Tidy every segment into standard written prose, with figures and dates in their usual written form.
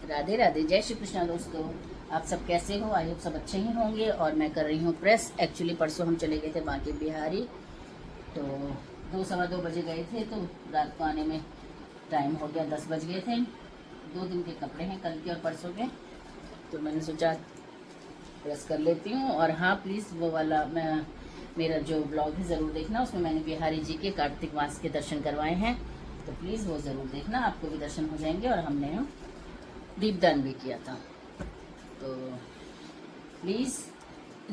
राधे राधे, जय श्री कृष्णा दोस्तों। आप सब कैसे हो? आई होप सब अच्छे ही होंगे। और मैं कर रही हूँ प्रेस। एक्चुअली परसों हम चले गए थे बांके बिहारी, तो 2 सवा 2 बजे गए थे, तो रात को आने में टाइम हो गया 10 बज गए थे। 2 दिन के कपड़े हैं, कल के और परसों के, तो मैंने सोचा प्रेस कर लेती हूँ। और हाँ प्लीज़ वो वाला मेरा जो ब्लॉग है ज़रूर देखना, उसमें मैंने बिहारी जी के कार्तिक मास के दर्शन करवाए हैं, तो प्लीज़ वो ज़रूर देखना, आपको भी दर्शन हो जाएंगे। और हमने दीपदान भी किया था, तो प्लीज़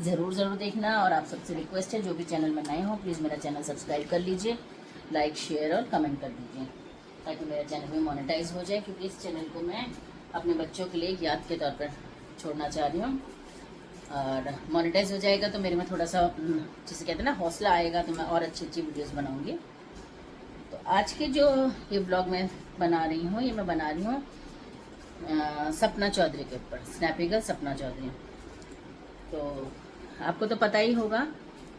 ज़रूर देखना। और आप सबसे रिक्वेस्ट है, जो भी चैनल में नए हो प्लीज़ मेरा चैनल सब्सक्राइब कर लीजिए, लाइक शेयर और कमेंट कर दीजिए, ताकि मेरा चैनल भी मोनेटाइज हो जाए। क्योंकि इस चैनल को मैं अपने बच्चों के लिए एक याद के तौर पर छोड़ना चाह रही हूँ, और मोनेटाइज हो जाएगा तो मेरे में थोड़ा सा जिसे कहते हैं ना हौसला आएगा, तो मैं और अच्छी वीडियोस बनाऊंगी। तो आज के जो ये ब्लॉग मैं बना रही हूँ, ये मैं बना रही हूँ सपना चौधरी के ऊपर, स्नैपी गर्ल सपना चौधरी। तो आपको तो पता ही होगा,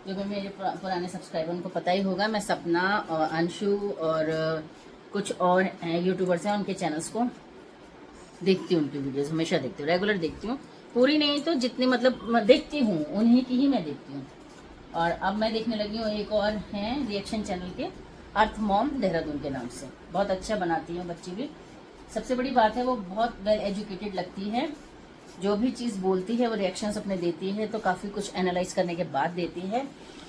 जो भी मेरे पुराने सब्सक्राइबर उनको पता ही होगा, मैं सपना और अंशु और कुछ और यूट्यूबर्स हैं, उनके चैनल्स को देखती हूँ, उनकी वीडियोस हमेशा देखती हूँ, रेगुलर देखती हूँ। पूरी नहीं तो जितनी मतलब मैं देखती हूँ, उन्हीं की ही मैं देखती हूँ। और अब मैं देखने लगी हूँ एक और हैं रिएक्शन चैनल के, अर्थ मॉम देहरादून के नाम से, बहुत अच्छा बनाती है बच्ची भी। सबसे बड़ी बात है वो बहुत वेल एजुकेटेड लगती है, जो भी चीज़ बोलती है वो रिएक्शंस अपने देती है, तो काफ़ी कुछ एनालाइज करने के बाद देती है।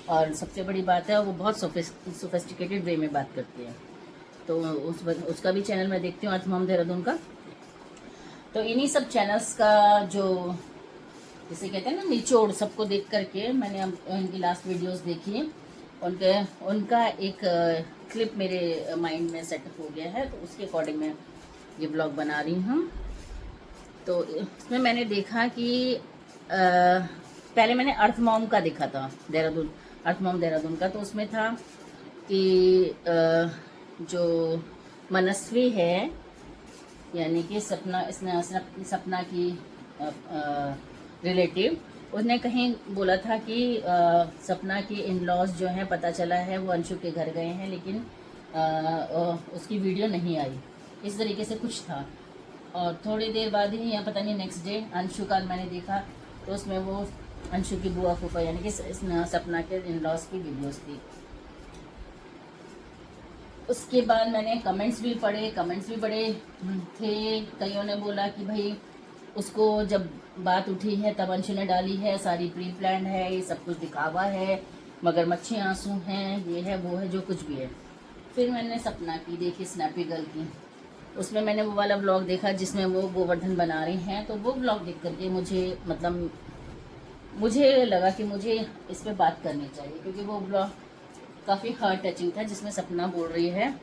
और सबसे बड़ी बात है वो बहुत सोफिस्टिकेटेड वे में बात करती है, तो उसका भी चैनल मैं देखती हूँ, अर्थ मॉम देहरादून का। तो इन्हीं सब चैनल्स का जो जिसे कहते हैं ना निचोड़, सबको देख करके मैंने इनकी लास्ट वीडियोस देखी, उनका एक क्लिप मेरे माइंड में सेटअप हो गया है, तो उसके अकॉर्डिंग मैं ये ब्लॉग बना रही हूँ। तो इसमें मैंने देखा कि पहले मैंने अर्थ मॉम का देखा था, देहरादून, अर्थ मॉम देहरादून का। तो उसमें था कि जो मनस्वी है, यानी कि सपना की रिलेटिव, उसने कहीं बोला था कि सपना की इन लॉज जो है, पता चला है वो अंशु के घर गए हैं, लेकिन उसकी वीडियो नहीं आई, इस तरीके से कुछ था। और थोड़ी देर बाद ही, या पता नहीं नेक्स्ट डे, अंशु का मैंने देखा, तो उसमें वो अंशु की बुआ फूफा यानी कि सपना के इन लॉज की वीडियोस थी। उसके बाद मैंने कमेंट्स भी बड़े थे। कईयों ने बोला कि भाई उसको जब बात उठी है तब अंशु ने डाली है, सारी प्री प्लान है, ये सब कुछ दिखावा है, मगरमच्छी आंसू हैं, ये है वो है, जो कुछ भी है। फिर मैंने सपना की देखी, स्नैपी गर्ल की, उसमें मैंने वो वाला ब्लॉग देखा जिसमें वो गोवर्धन बना रही हैं। तो वो ब्लॉग देख करके मुझे लगा कि मुझे इस पर बात करनी चाहिए, क्योंकि वो ब्लॉग काफ़ी हार्ट टचिंग था, जिसमें सपना बोल रही है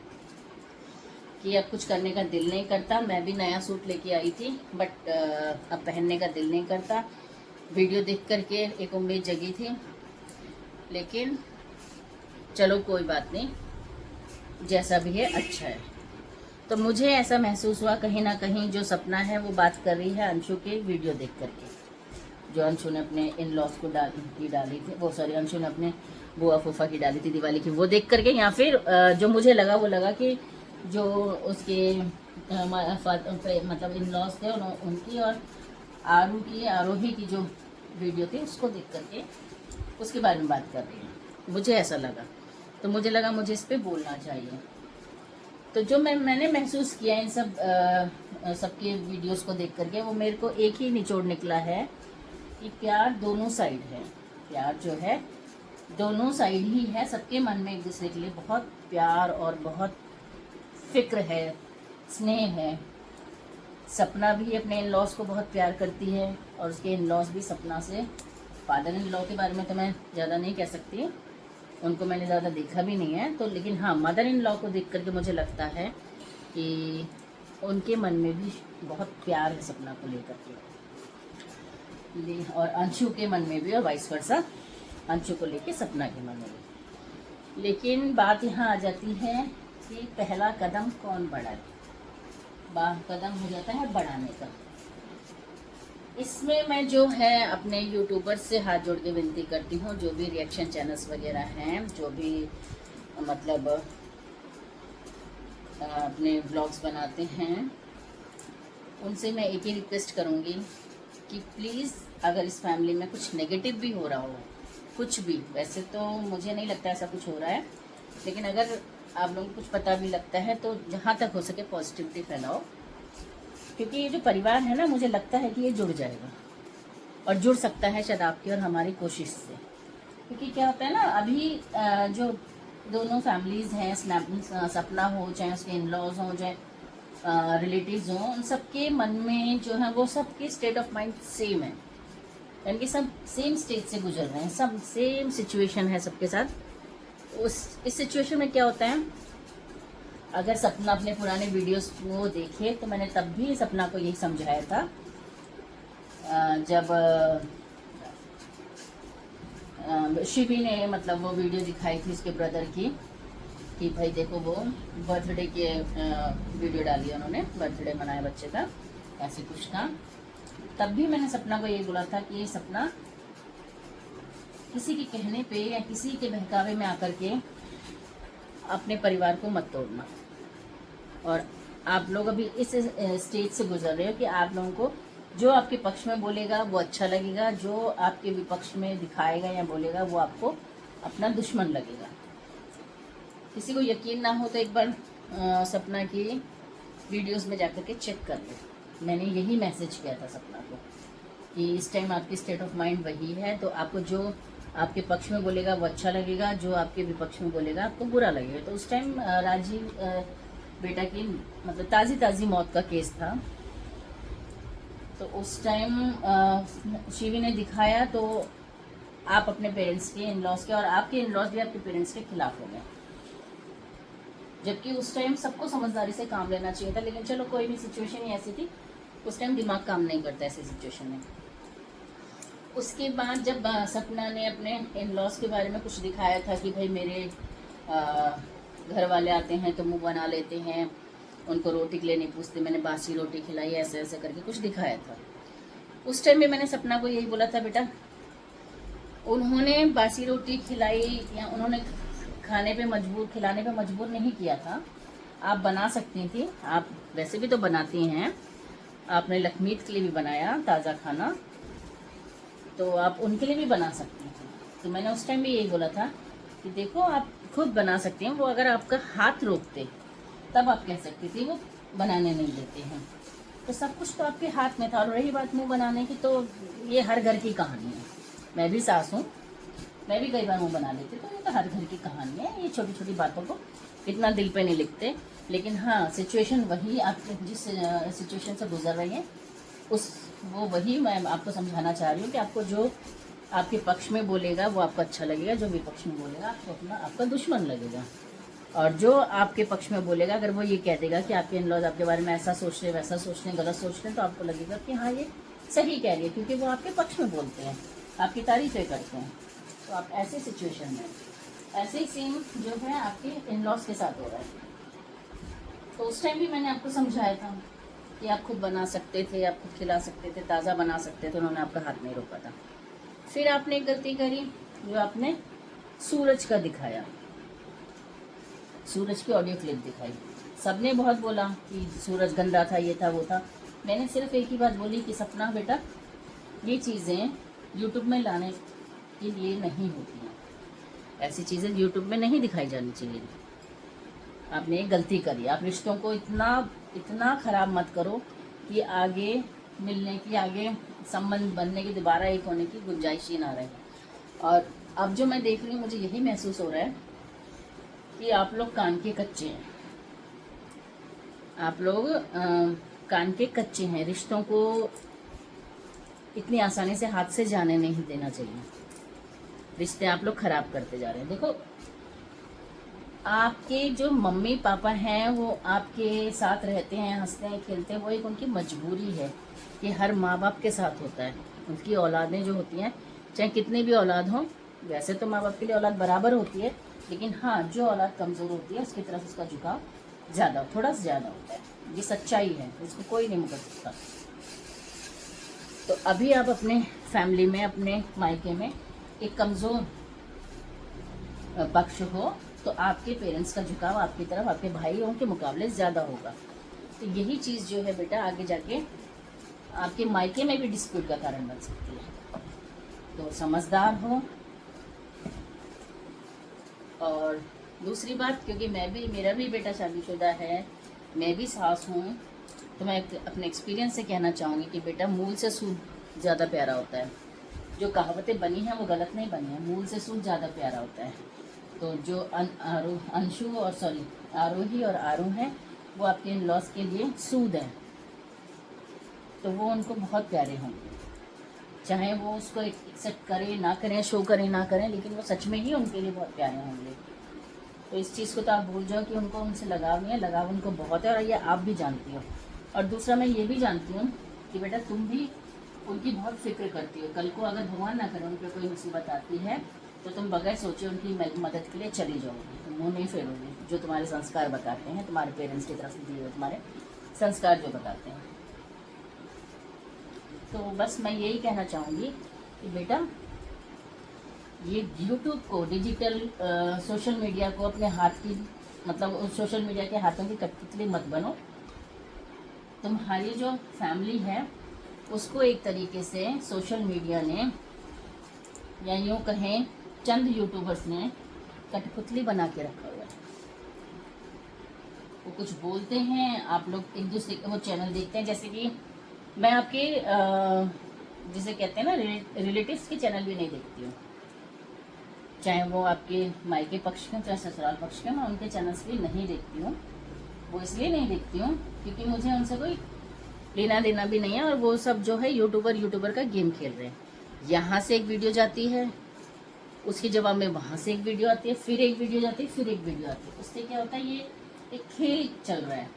कि अब कुछ करने का दिल नहीं करता। मैं भी नया सूट लेके आई थी, बट अब पहनने का दिल नहीं करता। वीडियो देख करके एक उम्मीद जगी थी, लेकिन चलो कोई बात नहीं, जैसा भी है अच्छा है। तो मुझे ऐसा महसूस हुआ कहीं ना कहीं जो सपना है वो बात कर रही है अंशु के वीडियो देख करके, जो अंशु ने अपने इन लॉस को डाली थी, वो सॉरी अंशु ने अपने बुआ फूफा की डाली थी दिवाली की, वो देख करके। या फिर जो मुझे लगा वो लगा कि जो उसके मतलब इन लॉस थे उनकी और आरोही की जो वीडियो थी, उसको देख करके उसके बारे में बात कर रही है, मुझे ऐसा लगा। तो मुझे लगा मुझे इस पर बोलना चाहिए। तो जो मैंने महसूस किया इन सबके वीडियोस को देख करके, वो मेरे को एक ही निचोड़ निकला है कि प्यार दोनों साइड है। प्यार जो है दोनों साइड ही है, सबके मन में एक दूसरे के लिए बहुत प्यार और बहुत फिक्र है, स्नेह है। सपना भी अपने इन लॉज को बहुत प्यार करती है, और उसके इन लॉज भी सपना से। फादर इन लॉ के बारे में तो मैं ज़्यादा नहीं कह सकती, उनको मैंने ज़्यादा देखा भी नहीं है, तो लेकिन हाँ मदर इन लॉ को देख करके मुझे लगता है कि उनके मन में भी बहुत प्यार है सपना को लेकर के, और अंशु के मन में भी, और वाइस वर्सा, अंशु को लेके सपना के मन में भी। लेकिन बात यहाँ आ जाती है कि पहला कदम कौन बढ़ाए, कदम हो जाता है बढ़ाने का। इसमें मैं जो है अपने यूट्यूबर्स से हाथ जोड़ के विनती करती हूँ, जो भी रिएक्शन चैनल्स वगैरह हैं, जो भी मतलब अपने ब्लॉग्स बनाते हैं, उनसे मैं एक ही रिक्वेस्ट करूँगी कि प्लीज़ अगर इस फैमिली में कुछ नेगेटिव भी हो रहा हो, कुछ भी, वैसे तो मुझे नहीं लगता ऐसा कुछ हो रहा है, लेकिन अगर आप लोगों को कुछ पता भी लगता है तो जहाँ तक हो सके पॉजिटिविटी फैलाओ, क्योंकि ये जो परिवार है ना, मुझे लगता है कि ये जुड़ जाएगा और जुड़ सकता है शायद आपकी और हमारी कोशिश से। क्योंकि क्या होता है ना, अभी जो दोनों फैमिलीज़ हैं, सपना हो चाहे उसके इन लॉज हों चाहे रिलेटिव्स हों, उन सबके मन में जो है वो सबके स्टेट ऑफ माइंड सेम है, यानी कि सब सेम स्टेज से गुजर रहे हैं, सब सेम सिचुएशन है सबके साथ। इस सिचुएशन में क्या होता है, अगर सपना अपने पुराने वीडियोस को देखे तो मैंने तब भी सपना को यही समझाया था, जब शिवी ने मतलब वो वीडियो दिखाई थी उसके ब्रदर की, कि भाई देखो वो बर्थडे के वीडियो डाली उन्होंने, बर्थडे मनाया बच्चे का, ऐसे कुछ था। तब भी मैंने सपना को ये बोला था कि ये सपना किसी के कहने पे या किसी के बहकावे में आकर के अपने परिवार को मत तोड़ना। और आप लोग अभी इस स्टेज से गुजर रहे हो कि आप लोगों को जो आपके पक्ष में बोलेगा वो अच्छा लगेगा, जो आपके विपक्ष में दिखाएगा या बोलेगा वो आपको अपना दुश्मन लगेगा। किसी को यकीन ना हो तो एक बार सपना की वीडियोस में जाकर के चेक कर लो। मैंने यही मैसेज किया था सपना को कि इस टाइम आपकी स्टेट ऑफ माइंड वही है, तो आपको जो आपके पक्ष में बोलेगा वो अच्छा लगेगा, जो आपके विपक्ष में बोलेगा आपको बुरा लगेगा। तो उस टाइम राजीव बेटा की मतलब ताज़ी मौत का केस था, तो उस टाइम शिवी ने दिखाया तो आप अपने पेरेंट्स के, इन लॉज के, और आपके इन लॉज भी आपके पेरेंट्स के खिलाफ हो गए, जबकि उस टाइम सबको समझदारी से काम लेना चाहिए था। लेकिन चलो कोई भी सिचुएशन ही ऐसी थी, उस टाइम दिमाग काम नहीं करता ऐसी सिचुएशन में। उसके बाद जब सपना ने अपने इन लॉज के बारे में कुछ दिखाया था कि भाई मेरे घर वाले आते हैं तो मुंह बना लेते हैं, उनको रोटी के लिए नहीं पूछते, मैंने बासी रोटी खिलाई, ऐसे ऐसे करके कुछ दिखाया था। उस टाइम में मैंने सपना को यही बोला था, बेटा उन्होंने बासी रोटी खिलाई या उन्होंने खिलाने पे मजबूर नहीं किया था, आप बना सकती थी, आप वैसे भी तो बनाती हैं, आपने लखमीत के लिए भी बनाया ताज़ा खाना, तो आप उनके लिए भी बना सकती थी। तो मैंने उस टाइम भी यही बोला था कि देखो आप खुद बना सकती हैं, वो अगर आपका हाथ रोकते तब आप कह सकती थी वो बनाने नहीं देते हैं। तो सब कुछ तो आपके हाथ में था। और रही बात मुँह बनाने की, तो ये हर घर की कहानी है, मैं भी सास हूँ, मैं भी कई बार मुँह बना लेती, तो ये तो हर घर की कहानी है। ये छोटी छोटी बातों को इतना दिल पे नहीं लिखते, लेकिन हाँ सिचुएशन वही, आप जिस सिचुएशन से गुजर रही हैं वो वही मैं आपको समझाना चाह रही हूँ कि आपको जो आपके पक्ष में बोलेगा वो आपको अच्छा लगेगा, जो विपक्ष में बोलेगा आपको आपका दुश्मन लगेगा। और जो आपके पक्ष में बोलेगा, अगर वो ये कह देगा कि आपके इन लॉज आपके बारे में ऐसा सोच रहे, वैसा सोच रहे, गलत सोच रहे, तो आपको लगेगा कि हाँ ये सही कह रही है, क्योंकि वो आपके पक्ष में बोलते हैं, आपकी तारीफें करते हैं। तो आप ऐसे सिचुएशन में, ऐसे ही सेम जो है आपके इन लॉज के साथ हो रहा है। तो उस टाइम भी मैंने आपको समझाया था कि आप खुद बना सकते थे, आप खुद खिला सकते थे, ताज़ा बना सकते थे, उन्होंने आपका हाथ नहीं रोका था। फिर आपने एक गलती करी, जो आपने सूरज का दिखाया, सूरज की ऑडियो क्लिप दिखाई। सबने बहुत बोला कि सूरज गंदा था, ये था वो था। मैंने सिर्फ एक ही बात बोली कि सपना बेटा ये चीज़ें यूट्यूब में लाने के लिए नहीं होती हैं, ऐसी चीज़ें यूट्यूब में नहीं दिखाई जानी चाहिए। आपने एक गलती करी, आप रिश्तों को इतना ख़राब मत करो कि आगे मिलने की, आगे संबंध बनने की, दोबारा एक होने की गुंजाइश ही ना रहे। और अब जो मैं देख रही हूँ, मुझे यही महसूस हो रहा है कि आप लोग कान के कच्चे हैं, आप लोग कान के कच्चे हैं। रिश्तों को इतनी आसानी से हाथ से जाने नहीं देना चाहिए, रिश्ते आप लोग खराब करते जा रहे हैं। देखो आपके जो मम्मी पापा हैं वो आपके साथ रहते हैं, हंसते हैं, खेलते हैं, वो एक उनकी मजबूरी है कि हर माँ बाप के साथ होता है। उनकी औलादें जो होती हैं, चाहे कितनी भी औलाद हो, वैसे तो माँ बाप के लिए औलाद बराबर होती है, लेकिन हाँ जो औलाद कमज़ोर होती है उसकी तरफ उसका झुकाव ज़्यादा, थोड़ा सा ज़्यादा होता है। ये सच्चाई है, इसको कोई नहीं मुकर सकता। तो अभी आप अपने फैमिली में, अपने मायके में एक कमज़ोर पक्ष हो, तो आपके पेरेंट्स का झुकाव आपकी तरफ, आपके भाइयों के मुकाबले ज़्यादा होगा। तो यही चीज़ जो है बेटा आगे जाके आपके मायके में भी डिस्प्यूट का कारण बन सकती है। तो समझदार हो। और दूसरी बात, क्योंकि मेरा भी बेटा शादीशुदा है, मैं भी सास हूँ, तो मैं अपने एक्सपीरियंस से कहना चाहूँगी कि बेटा मूल से सूद ज़्यादा प्यारा होता है। जो कहावतें बनी हैं वो गलत नहीं बनी हैं, मूल से सूद ज़्यादा प्यारा होता है। तो जो आरोही और आरोह हैं वो आपके इन लॉस के लिए सूद हैं, तो वो उनको बहुत प्यारे होंगे, चाहे वो उसको एक्सेप्ट करें ना करें, शो करें ना करें, लेकिन वो सच में ही उनके लिए बहुत प्यारे होंगे। तो इस चीज़ को तो आप भूल जाओ कि उनको उनसे लगाव नहीं है, लगाव उनको बहुत है, और ये आप भी जानती हो। और दूसरा मैं ये भी जानती हूँ कि बेटा तुम भी उनकी बहुत फिक्र करती हो। कल को अगर भगवान ना करे उन पर कोई मुसीबत आती है तो तुम बगैर सोचे उनकी मदद के लिए चली जाओगी, तुम मुँह नहीं फेरोगे, जो तुम्हारे संस्कार बताते हैं, तुम्हारे पेरेंट्स की तरफ से दिए हुए तुम्हारे संस्कार जो बताते हैं। तो बस मैं यही कहना चाहूँगी कि बेटा ये यूट्यूब को, डिजिटल सोशल मीडिया को अपने हाथ की, मतलब सोशल मीडिया के हाथों की कठपुतली मत बनो। तुम्हारी जो फैमिली है उसको एक तरीके से सोशल मीडिया ने, या यूँ कहें चंद यूट्यूबर्स ने कठपुतली बना के रखा हुआ है। वो कुछ बोलते हैं, आप लोग एक दूसरे वो चैनल देखते हैं। जैसे कि मैं आपके जिसे कहते हैं ना रिलेटिव्स के चैनल भी नहीं देखती हूँ, चाहे वो आपके मायके पक्ष के चाहे ससुराल पक्ष के, मैं उनके चैनल्स भी नहीं देखती हूँ। वो इसलिए नहीं देखती हूँ क्योंकि मुझे उनसे कोई लेना देना भी नहीं है, और वो सब जो है यूट्यूबर का गेम खेल रहे हैं। यहाँ से एक वीडियो जाती है, उसके जवाब में वहाँ से एक वीडियो आती है, फिर एक वीडियो जाती है, फिर एक वीडियो आती है। उससे क्या होता है, ये एक खेल चल रहा है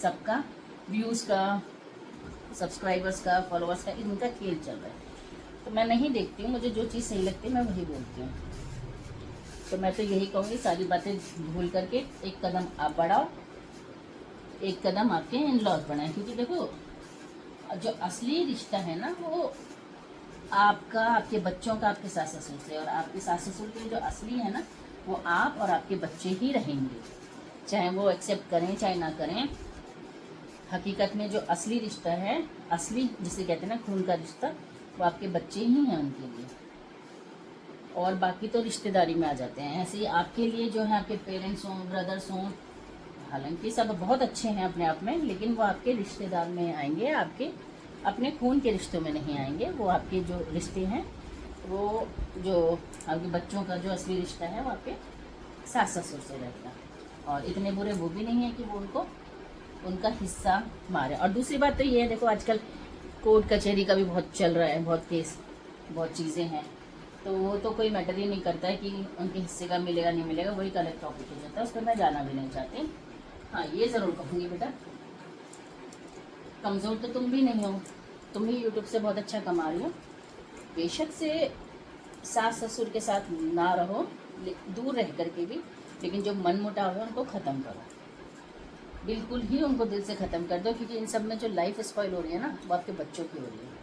सबका, व्यूज़ का, सब्सक्राइबर्स का, फॉलोअर्स का, इनका खेल चल रहा है। तो मैं नहीं देखती हूँ, मुझे जो चीज़ सही लगती है मैं वही बोलती हूँ। तो मैं तो यही कहूँगी, सारी बातें भूल करके एक कदम आप बढ़ाओ, एक कदम आपके इन लॉज बढ़ाएं। क्योंकि देखो जो असली रिश्ता है ना वो आपका, आपके बच्चों का आपके सास ससुर से, और आपके सास ससुर के जो असली है ना वो आप और आपके बच्चे ही रहेंगे, चाहे वो एक्सेप्ट करें चाहे ना करें। हकीकत में जो असली रिश्ता है, असली जिसे कहते हैं ना खून का रिश्ता, वो आपके बच्चे ही हैं उनके लिए, और बाकी तो रिश्तेदारी में आ जाते हैं। ऐसे ही आपके लिए जो है आपके पेरेंट्स हों, ब्रदर्स हों, हालांकि सब बहुत अच्छे हैं अपने आप में, लेकिन वो आपके रिश्तेदार में आएंगे, आपके अपने खून के रिश्तों में नहीं आएंगे। वो आपके जो रिश्ते हैं, वो जो आपके बच्चों का जो असली रिश्ता है वो आपके सास ससुर से रहेगा, और इतने बुरे वो भी नहीं है कि वो उनको उनका हिस्सा मारे। और दूसरी बात तो ये है, देखो आजकल कोर्ट कचहरी का भी बहुत चल रहा है, बहुत केस, बहुत चीज़ें हैं, तो वो तो कोई मैटर ही नहीं करता है कि उनके हिस्से का मिलेगा नहीं मिलेगा, वही का अलग टॉपिक हो जाता है, उस पर मैं जाना भी नहीं चाहती। हाँ ये ज़रूर कहूँगी बेटा, कमज़ोर तो तुम भी नहीं हो, तुम भी यूट्यूब से बहुत अच्छा कमा रही हो। बेशक से सास ससुर के साथ ना रहो, दूर रह करके भी, लेकिन जो मन मुटाव है उनको ख़त्म करो, बिल्कुल ही उनको दिल से ख़त्म कर दो। क्योंकि इन सब में जो लाइफ स्पॉइल हो रही है ना वो आपके बच्चों की हो रही है।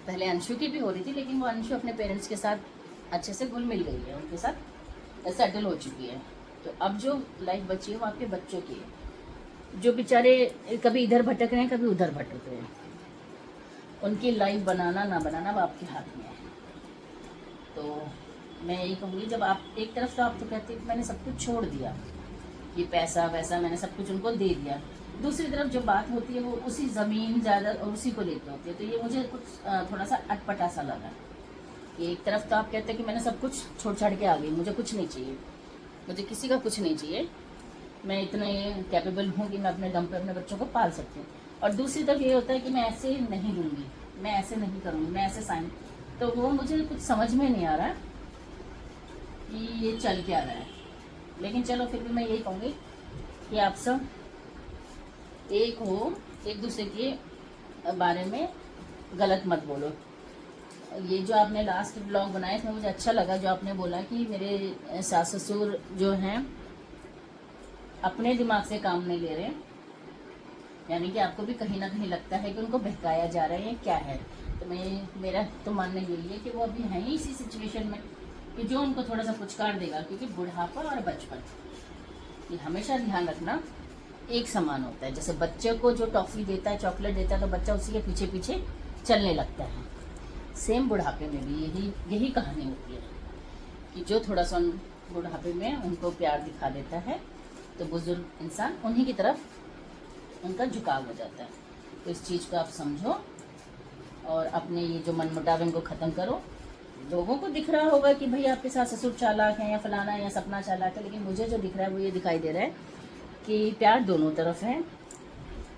पहले अंशु की भी हो रही थी, लेकिन वो अंशु अपने पेरेंट्स के साथ अच्छे से घुल मिल गई है, उनके साथ सेटल हो चुकी है। तो अब जो लाइफ बची है वो आपके बच्चों की है, जो बेचारे कभी इधर भटक रहे हैं कभी उधर भटक रहे हैं। उनकी लाइफ बनाना ना बनाना वो आपके हाथ में है। तो मैं यही कहूँगी, जब आप एक तरफ तो आप तो कहते हैं मैंने सब कुछ छोड़ दिया, ये पैसा वैसा मैंने सब कुछ उनको दे दिया, दूसरी तरफ जो बात होती है वो उसी ज़मीन ज़्यादा और उसी को लेकर होती है। तो ये मुझे कुछ थोड़ा सा अटपटा सा लगा कि एक तरफ तो आप कहते हैं कि मैंने सब कुछ छोड़ छाड़ के आ गई, मुझे कुछ नहीं चाहिए, मुझे किसी का कुछ नहीं चाहिए, मैं इतने कैपेबल हूँ कि मैं अपने दम पर अपने बच्चों को पाल सकती हूँ। और दूसरी तरफ ये होता है कि मैं ऐसे नहीं दूँगी, मैं ऐसे नहीं करूँगी, मैं ऐसे साइन, तो वो मुझे कुछ समझ में नहीं आ रहा कि ये चल क्या रहा है। लेकिन चलो फिर भी मैं यही कहूँगी कि आप सब एक हो, एक दूसरे के बारे में गलत मत बोलो। ये जो आपने लास्ट ब्लॉग बनाया इसमें मुझे अच्छा लगा, जो आपने बोला कि मेरे सास ससुर जो हैं अपने दिमाग से काम नहीं ले रहे, यानी कि आपको भी कहीं ना कहीं लगता है कि उनको बहकाया जा रहा है, क्या है। तो मेरा तो मानना यही है कि वो अभी हैं ही इसी सिचुएशन में कि जो उनको थोड़ा सा पुचकार देगा, क्योंकि बुढ़ापा और बचपन ये हमेशा ध्यान रखना एक समान होता है। जैसे बच्चे को जो टॉफी देता है, चॉकलेट देता है, तो बच्चा उसी के पीछे पीछे चलने लगता है। सेम बुढ़ापे में भी यही कहानी होती है कि जो थोड़ा सा बुढ़ापे में उनको प्यार दिखा देता है, तो बुजुर्ग इंसान उन्हीं की तरफ उनका झुकाव हो जाता है। तो इस चीज़ को आप समझो और अपने ये जो मनमुटाव इनको ख़त्म करो। लोगों को दिख रहा होगा कि भाई आपके साथ ससुर चालाक है या फलाना है या सपना चालाक है, लेकिन मुझे जो दिख रहा है वो ये दिखाई दे रहा है कि प्यार दोनों तरफ है,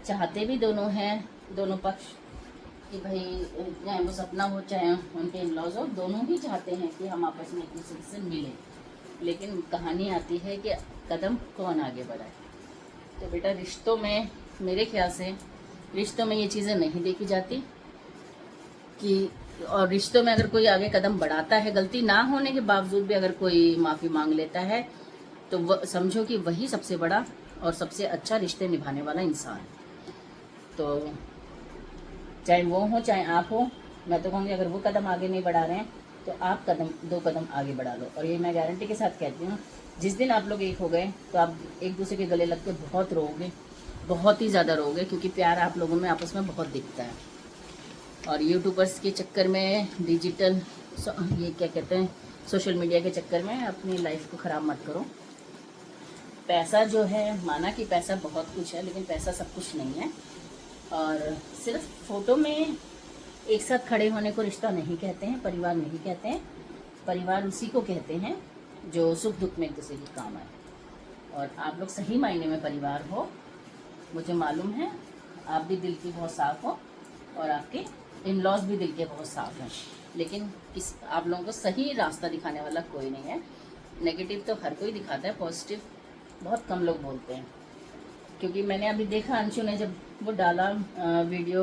चाहते भी दोनों हैं, दोनों पक्ष कि भाई चाहे वो सपना हो चाहे उनके इन-लॉज हो, दोनों ही चाहते हैं कि हम आपस में एक दूसरे से मिलें। लेकिन कहानी आती है कि कदम कौन आगे बढ़ाए। तो बेटा रिश्तों में, मेरे ख्याल से रिश्तों में ये चीज़ें नहीं देखी जाती कि, और रिश्तों में अगर कोई आगे कदम बढ़ाता है, गलती ना होने के बावजूद भी अगर कोई माफ़ी मांग लेता है, तो समझो कि वही सबसे बड़ा और सबसे अच्छा रिश्ते निभाने वाला इंसान। तो चाहे वो हो चाहे आप हो, मैं तो कहूँगी अगर वो कदम आगे नहीं बढ़ा रहे हैं तो आप दो कदम आगे बढ़ा लो। और ये मैं गारंटी के साथ कहती हूँ, जिस दिन आप लोग एक हो गए तो आप एक दूसरे के गले लग के बहुत रोओगे, बहुत ही ज़्यादा रोओगे, क्योंकि प्यार आप लोगों में आपस में बहुत दिखता है। और यूट्यूबर्स के चक्कर में, डिजिटल ये क्या कहते हैं, सोशल मीडिया के चक्कर में अपनी लाइफ को ख़राब मत करो। पैसा जो है, माना कि पैसा बहुत कुछ है, लेकिन पैसा सब कुछ नहीं है। और सिर्फ फ़ोटो में एक साथ खड़े होने को रिश्ता नहीं कहते हैं, परिवार नहीं कहते हैं। परिवार उसी को कहते हैं जो सुख दुख में एक दूसरे के काम आए। और आप लोग सही मायने में परिवार हो, मुझे मालूम है। आप भी दिल की बहुत साफ़ हो और आपके इन-लॉज भी दिल के बहुत साफ़ हैं, लेकिन आप लोगों को सही रास्ता दिखाने वाला कोई नहीं है। नेगेटिव तो हर कोई दिखाता है, पॉजिटिव बहुत कम लोग बोलते हैं। क्योंकि मैंने अभी देखा, अंशु ने जब वो डाला वीडियो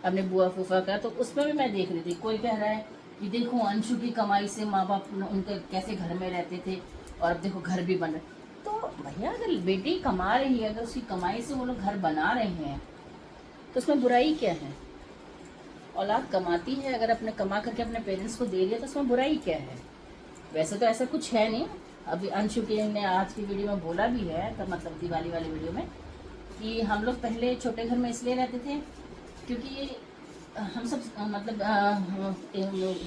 अपने बुआ फूफा का, तो उसमें भी मैं देख रही थी, कोई कह रहा है कि देखो अंशु की कमाई से माँ बाप उनके कैसे घर में रहते थे और अब देखो घर भी बन रहे। तो भैया अगर बेटी कमा रही है, अगर उसकी कमाई से वो लोग घर बना रहे हैं, तो उसमें बुराई क्या है? औलाद कमाती है, अगर अपने कमा करके अपने पेरेंट्स को दे रही है, तो उसमें बुराई क्या है? वैसे तो ऐसा कुछ है नहीं। अभी अंशु के ने आज की वीडियो में बोला भी है, तो मतलब दिवाली वाली वीडियो में, कि हम लोग पहले छोटे घर में इसलिए रहते थे क्योंकि हम सब मतलब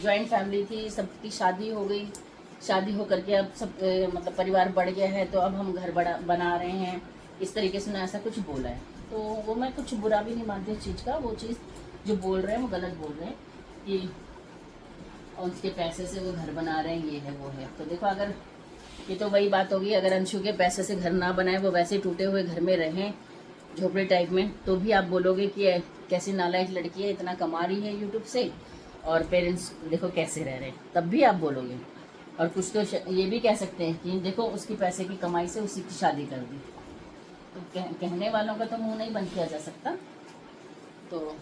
जॉइंट फैमिली थी, सबकी शादी हो गई, शादी हो करके अब सब मतलब परिवार बढ़ गया है, तो अब हम घर बना रहे हैं, इस तरीके से ऐसा कुछ बोला है। तो वो मैं कुछ बुरा भी नहीं मानती इस चीज़ का। वो चीज़ जो बोल रहे हैं वो गलत बोल रहे हैं कि उसके पैसे से वो घर बना रहे हैं, ये है वो है। तो देखो, अगर ये तो वही बात होगी, अगर अंशु के पैसे से घर ना बनाए, वो वैसे टूटे हुए घर में रहें, झोपड़े टाइप में, तो भी आप बोलोगे कि कैसी नालायक लड़की है, इतना कमा रही है यूट्यूब से और पेरेंट्स देखो कैसे रह रहे हैं, तब भी आप बोलोगे। और कुछ तो ये भी कह सकते हैं कि देखो उसकी पैसे की कमाई से उसी की शादी कर दी। तो कहने वालों का तो मुंह नहीं बंद किया जा सकता। तो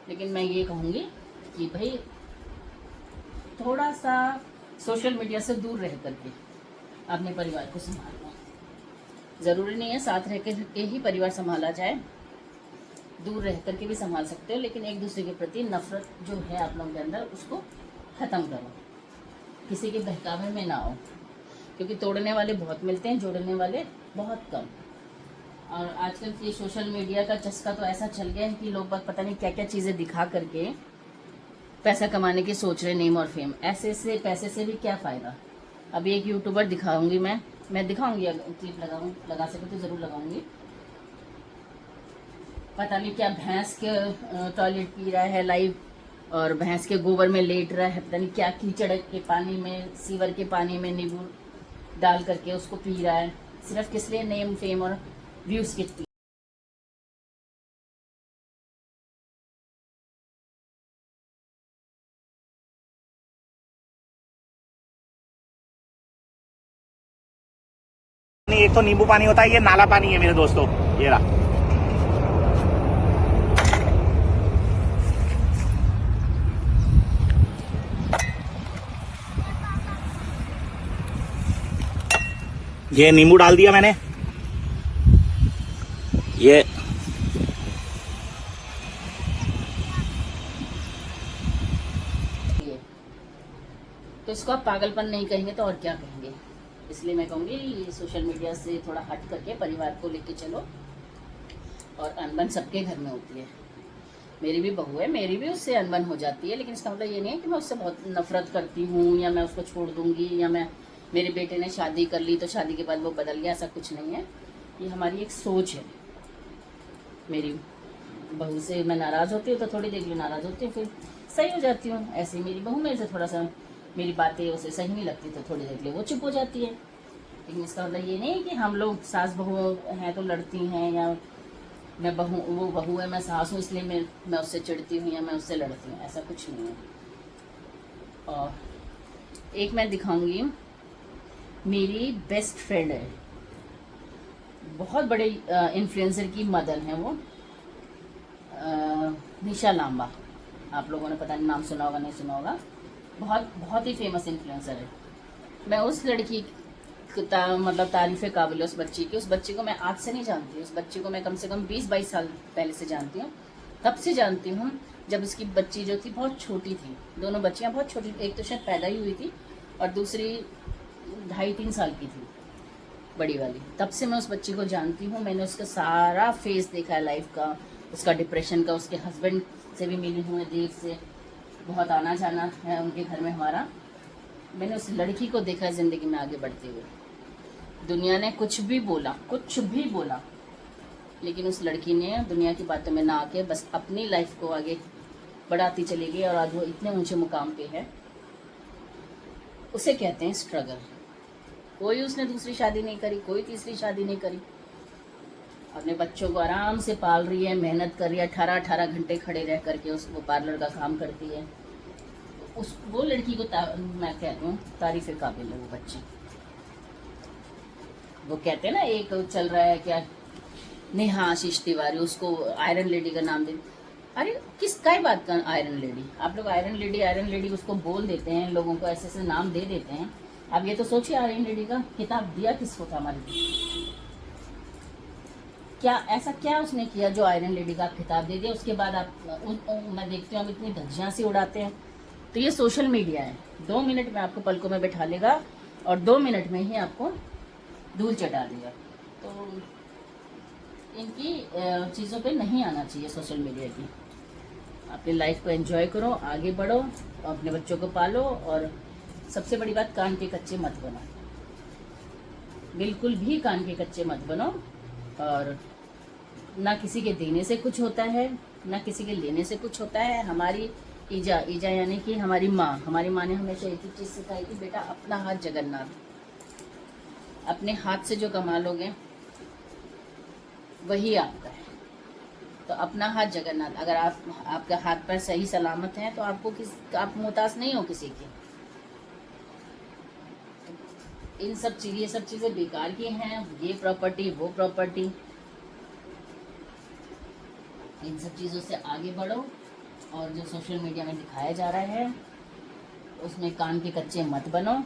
लेकिन मैं ये कहूँगी कि भाई थोड़ा सा सोशल मीडिया से दूर रह करके अपने परिवार को संभालना। ज़रूरी नहीं है साथ रह के ही परिवार संभाला जाए, दूर रह करके भी संभाल सकते हो, लेकिन एक दूसरे के प्रति नफरत जो है आप लोगों के अंदर, उसको ख़त्म करो। किसी के बहकावे में ना आओ, क्योंकि तोड़ने वाले बहुत मिलते हैं, जोड़ने वाले बहुत कम। और आजकल ये सोशल मीडिया का चस्का तो ऐसा चल गया है कि लोग पता नहीं क्या क्या चीज़ें दिखा करके पैसा कमाने की सोच रहे, नेम और फेम। ऐसे से पैसे से भी क्या फ़ायदा। अभी एक यूट्यूबर दिखाऊंगी, मैं दिखाऊंगी, अगर क्लिप लगा सके तो ज़रूर लगाऊंगी। पता नहीं क्या भैंस के टॉयलेट पी रहा है लाइव, और भैंस के गोबर में लेट रहा है, पता नहीं क्या कीचड़ के पानी में, सीवर के पानी में नींबू डाल करके उसको पी रहा है, सिर्फ किस लिए? नेम फेम और व्यूज़ के लिए। एक तो नींबू पानी होता है, ये नाला पानी है मेरे दोस्तों, ये रहा। ये नींबू डाल दिया मैंने, ये तो इसको आप पागलपन नहीं कहेंगे तो और क्या कहेंगे। इसलिए मैं कहूँगी सोशल मीडिया से थोड़ा हट करके परिवार को लेके चलो। और अनबन सबके घर में होती है, मेरी भी बहू है, मेरी भी उससे अनबन हो जाती है, लेकिन इसका मतलब ये नहीं है कि मैं उससे बहुत नफरत करती हूँ या मैं उसको छोड़ दूँगी, या मैं मेरे बेटे ने शादी कर ली तो शादी के बाद वो बदल गया, ऐसा कुछ नहीं है। ये हमारी एक सोच है। मेरी बहू से मैं नाराज़ होती हूँ तो थोड़ी देर के लिए नाराज़ होती हूँ, फिर सही हो जाती हूँ। ऐसे ही मेरी बहू मेरे से थोड़ा सा, मेरी बातें उसे सही नहीं लगती तो थोड़ी देर के लिए वो चुप हो जाती है। लेकिन इसका मतलब ये नहीं है कि हम लोग सास बहू हैं तो लड़ती हैं, या मैं बहू, वो बहू है मैं सास हूँ इसलिए मैं उससे चिढ़ती हूँ या मैं उससे लड़ती हूँ, ऐसा कुछ नहीं है। और एक मैं दिखाऊंगी, मेरी बेस्ट फ्रेंड है, बहुत बड़े इन्फ्लुएंसर की मदर हैं वो, निशा लांबा। आप लोगों ने पता नहीं नाम सुना होगा नहीं सुना होगा, बहुत बहुत ही फेमस इन्फ्लुएंसर है। मैं उस लड़की मतलब तारीफ़ काबिल है उस बच्ची की। उस बच्ची को मैं आज से नहीं जानती, उस बच्ची को मैं कम से कम 20-22 साल पहले से जानती हूँ। तब से जानती हूँ जब उसकी बच्ची जो थी बहुत छोटी थी। दोनों बच्चियाँ बहुत छोटी, एक तो शायद पैदा ही हुई थी और दूसरी 2.5-3 साल की थी, बड़ी वाली। तब से मैं उस बच्ची को जानती हूँ। मैंने उसका सारा फेस देखा है लाइफ का, उसका डिप्रेशन का। उसके हस्बैंड से भी मिली हूँ देर से, बहुत आना जाना है उनके घर में हमारा। मैंने उस लड़की को देखा है ज़िंदगी में आगे बढ़ते हुए। दुनिया ने कुछ भी बोला, लेकिन उस लड़की ने दुनिया की बातों में ना आके बस अपनी लाइफ को आगे बढ़ाती चली गई और आज वो इतने ऊंचे मुकाम पे है। उसे कहते हैं स्ट्रगल। कोई उसने दूसरी शादी नहीं करी, कोई तीसरी शादी नहीं करी, अपने बच्चों को आराम से पाल रही है, मेहनत कर रही है, 18-18 घंटे खड़े रह करके वो पार्लर का काम करती है। वो लड़की को मैं कहती हूँ तारीफ़ काबिल है वो बच्ची। वो कहते हैं ना, एक चल रहा है क्या, नेहा आशीष तिवारी, उसको आयरन लेडी का नाम दे। अरे किस काय बात का आयरन लेडी? आप लोग आयरन लेडी उसको बोल देते हैं, लोगों को ऐसे ऐसे नाम दे देते हैं। अब ये तो सोचिए, आयरन लेडी का खिताब दिया किसको था हमारे लिए? क्या ऐसा क्या उसने किया जो आयरन लेडी का खिताब दे दिया? उसके बाद आप मैं देखती हूँ आप इतनी धज्जियां से उड़ाते हैं। तो ये सोशल मीडिया है, 2 मिनट में आपको पलकों में बैठा लेगा और 2 मिनट में ही आपको धूल चटा देगा। तो इनकी चीज़ों पे नहीं आना चाहिए सोशल मीडिया की। अपनी लाइफ को एंजॉय करो, आगे बढ़ो, अपने बच्चों को पालो, और सबसे बड़ी बात, कान के कच्चे मत बनो, बिल्कुल भी कान के कच्चे मत बनो। और ना किसी के देने से कुछ होता है, ना किसी के लेने से कुछ होता है। हमारी ईजा यानी कि हमारी माँ ने हमेशा एक ही चीज़ सिखाई थी, बेटा अपना हाथ जगन्नाथ, अपने हाथ से जो कमा लोगे वही आपका है। तो अपना हाथ जगन्नाथ, अगर आपका हाथ पैर सही सलामत है तो आप मोहताज नहीं हो किसी के। ये सब चीज़ें बेकार की हैं, ये प्रॉपर्टी वो प्रॉपर्टी, इन सब चीज़ों से आगे बढ़ो। और जो सोशल मीडिया में दिखाया जा रहा है उसमें कान के कच्चे मत बनो।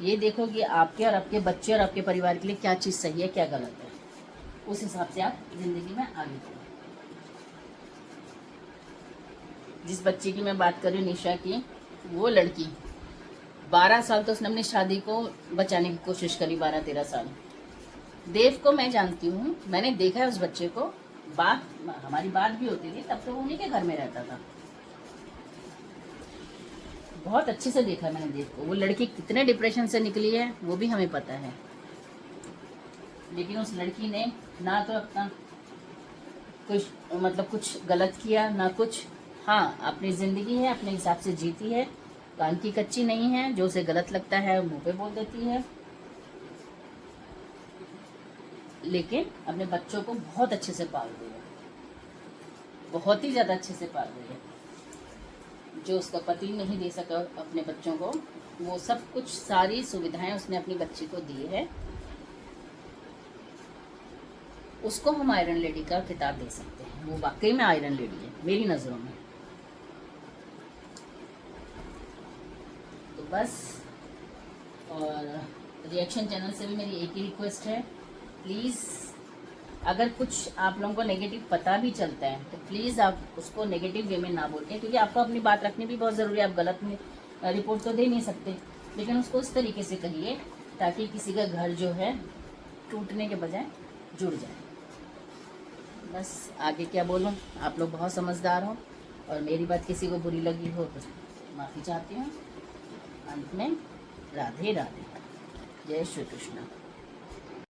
ये देखो कि आपके और आपके बच्चे और आपके परिवार के लिए क्या चीज़ सही है, क्या गलत है, उस हिसाब से आप ज़िंदगी में आगे बढ़ो। जिस बच्ची की मैं बात कर रही हूँ, निशा की, वो लड़की 12 साल तो उसने अपनी शादी को बचाने की कोशिश करी, 12-13 साल। देव को मैं जानती हूँ, मैंने देखा है उस बच्चे को, हमारी बात भी होती थी, तब तो वो उन्हीं के घर में रहता था। बहुत अच्छे से देखा मैंने देव को। वो लड़की कितने डिप्रेशन से निकली है वो भी हमें पता है, लेकिन उस लड़की ने ना तो अपना कुछ गलत किया ना कुछ। हाँ, अपनी ज़िंदगी है, अपने हिसाब से जीती है, कान की कच्ची नहीं है। जो उसे गलत लगता है मुंह पे बोल देती है, लेकिन अपने बच्चों को बहुत अच्छे से पाल रही है, बहुत ही ज़्यादा अच्छे से पाल रही है। जो उसका पति नहीं दे सका अपने बच्चों को, वो सब कुछ सारी सुविधाएं उसने अपनी बच्ची को दी है। उसको हम आयरन लेडी का खिताब दे सकते हैं, वो वाकई में आयरन लेडी है मेरी नज़रों में। तो बस, और रिएक्शन चैनल से भी मेरी एक ही रिक्वेस्ट है, प्लीज़ अगर कुछ आप लोगों को नेगेटिव पता भी चलता है तो प्लीज़ आप उसको नेगेटिव वे में ना बोलते, क्योंकि आपको अपनी बात रखनी भी बहुत ज़रूरी है। आप गलत में रिपोर्ट तो दे नहीं सकते, लेकिन उसको इस तरीके से कहिए ताकि किसी का घर जो है टूटने के बजाय जुड़ जाए। बस आगे क्या बोलूं, आप लोग बहुत समझदार हो और मेरी बात किसी को बुरी लगी हो तो माफ़ी चाहती हूँ। अंत में राधे राधे, जय श्री कृष्ण।